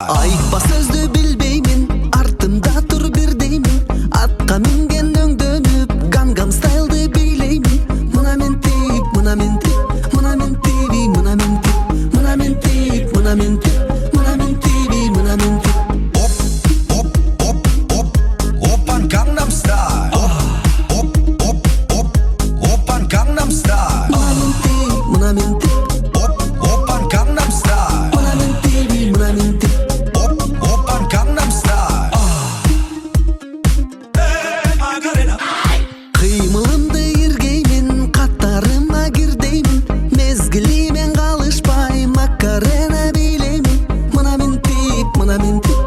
Айтпа сөзді білбеймін, артымда тұр бір деймін. Атқа мінген өңдөніп, гангам стайлды билеймін. Мына мен тек, мына мен тек, мына мен теби, мына мен тек, мына мен тек, мына мен тек, мына мен теби, мына мен тек. Оп, оп, оп, оп, опан Gangnam Style. Оп, оп, оп, опан Gangnam Style. Мына мен тек, мына мен тек, Оп, опан Gangnam Style. мына мен теби, мына мен тек. Опан Gangnam Style. Қимылымды ергеймін, қаттарыма кірдеймін. Мезгілімен қалышпай, макарена билеймін. Мына мен тек, мына мен тек,